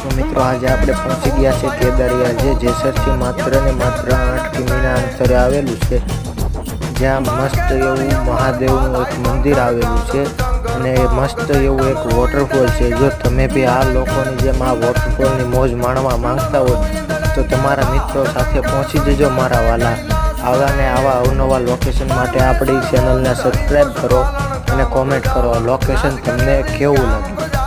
તો મિત્રો આજે આપણે પહોંચી ગયા છે કેદારિયા, જે જેસરથી માત્ર ને માત્ર 8 કિમીના અંતરે આવેલું છે, જ્યાં મસ્ત એવું મહાદેવનું એક મંદિર આવેલું છે અને મસ્ત એવું એક વોટરફોલ છે। જો તમે બી આ લોકોની જેમ આ વોટરફોલની મોજ માણવા માંગતા હોય તો તમારા મિત્રો સાથે પહોંચી જજો મારા વાલા। આવા ને આવા અવનવા લોકેશન માટે આપણી ચેનલને સબસ્ક્રાઈબ કરો અને કોમેન્ટ કરો લોકેશન તમને કેવું લાગ્યું।